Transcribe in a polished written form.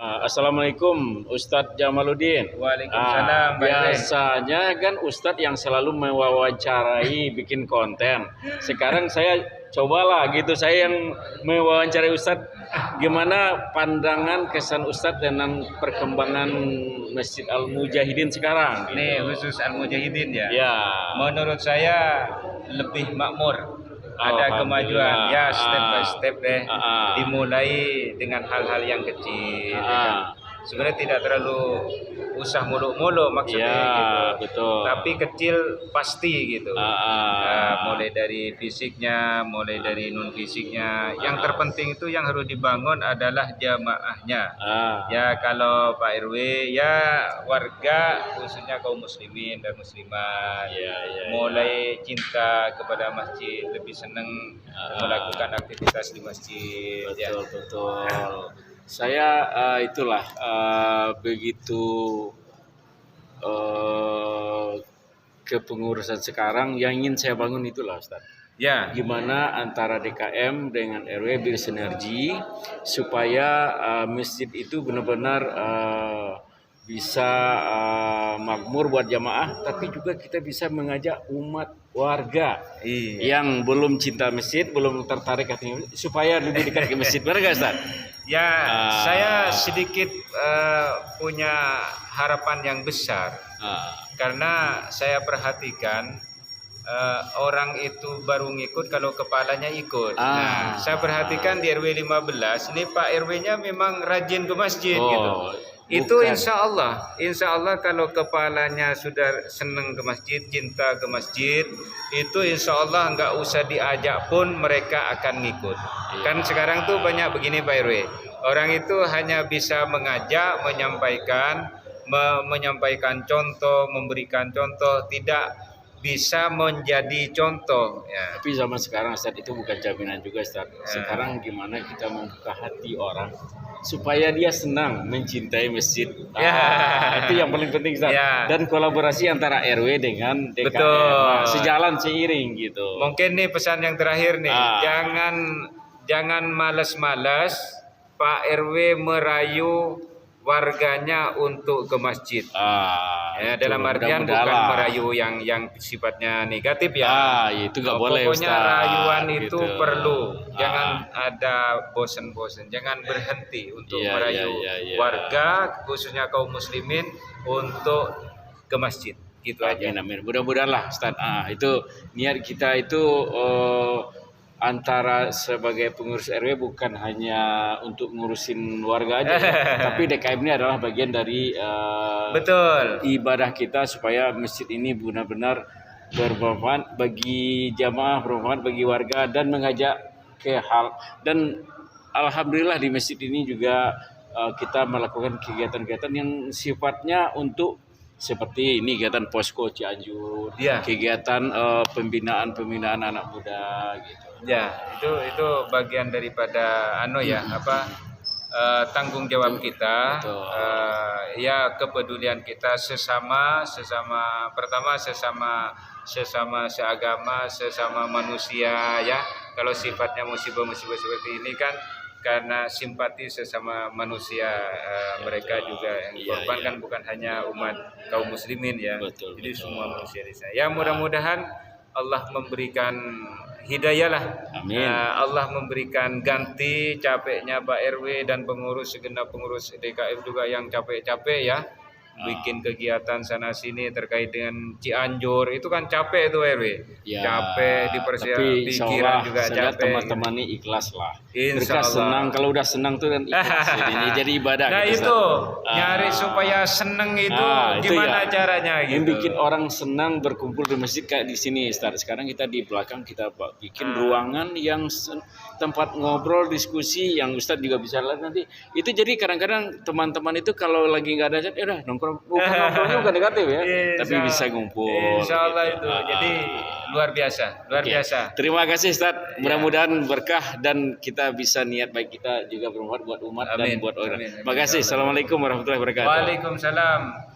Assalamualaikum Ustadz Jamaluddin. Waalaikumsalam. Biasanya kan Ustadz yang selalu mewawancarai bikin konten. Sekarang saya cobalah gitu, saya yang mewawancarai Ustadz. Gimana pandangan kesan Ustadz dengan perkembangan Masjid Al-Mujahidin sekarang? Gitu. Nih khusus Al-Mujahidin ya. Ya. Menurut saya lebih makmur. Ada kemajuan ya, step by step deh. Dimulai dengan hal-hal yang kecil. Ya kan? Sebenarnya tidak terlalu usah muluk-muluk maksudnya gitu. Betul. Tapi kecil pasti gitu. Mulai dari fisiknya, mulai dari non fisiknya. Yang terpenting itu yang harus dibangun adalah jamaahnya. Ya kalau Pak RW ya warga khususnya kaum muslimin dan muslimat mulai cinta kepada masjid, lebih senang melakukan aktivitas di masjid. Betul. Saya itulah begitu kepengurusan sekarang yang ingin saya bangun itulah Ustaz. Ya. Gimana antara DKM dengan RW bersinergi supaya masjid itu benar-benar bisa makmur buat jamaah, tapi juga kita bisa mengajak umat warga yang belum cinta masjid, belum tertarik supaya lebih dekat ke masjid. Benar nggak Ustaz? Ya, saya sedikit punya harapan yang besar karena saya perhatikan orang itu baru ngikut kalau kepalanya ikut. Nah, saya perhatikan di RW 15 ini Pak RW-nya memang rajin ke masjid gitu. Itu insya Allah kalau kepalanya sudah senang ke masjid, cinta ke masjid, itu insya Allah nggak usah diajak pun mereka akan ngikut. Kan sekarang tuh banyak begini Pak RW, orang itu hanya bisa mengajak, menyampaikan contoh, memberikan contoh, tidak bisa menjadi contoh. Ya. Tapi zaman sekarang Ustaz itu bukan jaminan juga Ustaz. Sekarang gimana kita membuka hati orang supaya dia senang mencintai masjid. Itu yang paling penting Ustaz. Dan kolaborasi antara RW dengan DKM. Sejalan seiring gitu. Mungkin nih pesan yang terakhir nih, jangan malas-malas Pak RW merayu warganya untuk ke masjid. Dalam artian bukan merayu yang sifatnya negatif ya. Itu nggak boleh. Pokoknya rayuan itu perlu. Jangan ada bosan-bosan. Jangan berhenti untuk merayu warga khususnya kaum muslimin untuk ke masjid. Gitu aja. Amin. Mudah-mudahan lah Ustaz. Itu niat kita itu antara sebagai pengurus RW bukan hanya untuk ngurusin warga aja, tapi DKM ini adalah bagian dari ibadah kita supaya masjid ini benar-benar bermanfaat bagi jamaah, bermanfaat bagi warga dan mengajak ke hal. Dan alhamdulillah di masjid ini juga kita melakukan kegiatan-kegiatan yang sifatnya untuk seperti ini kegiatan posko Cianjur, kegiatan pembinaan anak muda gitu. Ya, itu bagian daripada tanggung jawab kita, kepedulian kita sesama seagama, sesama manusia ya. Kalau sifatnya musibah seperti ini kan karena simpati sesama manusia, mereka juga yang korban kan bukan hanya umat kaum muslimin ya. Jadi semua manusia di sana. Ya mudah-mudahan Allah memberikan hidayah lah. Allah memberikan ganti capeknya Pak RW dan segenap pengurus DKM juga yang capek-capek ya. Bikin kegiatan sana sini terkait dengan Cianjur itu kan capek itu RW. Capek dipersiapkan pikiran juga capek. Teman-teman ini ikhlas lah. Mereka senang, kalau udah senang tuh dan ikhlas jadi ibadah. Nah gitu, itu nyari supaya seneng itu gimana caranya gitu. Yang bikin orang senang berkumpul di masjid kayak di sini Ustaz. Sekarang kita di belakang kita bikin ruangan yang tempat ngobrol, diskusi yang Ustaz juga bisa lihat nanti. Itu jadi kadang-kadang teman-teman itu kalau lagi nggak ada udah ngobrolnya bukan negatif ya, tapi bisa ngumpul. Insya Allah itu. Jadi luar biasa. Terima kasih Ustaz. Mudah-mudahan berkah dan kita bisa niat baik kita juga bermanfaat buat umat dan buat orang. Terima kasih. Assalamualaikum warahmatullahi wabarakatuh. Waalaikumsalam.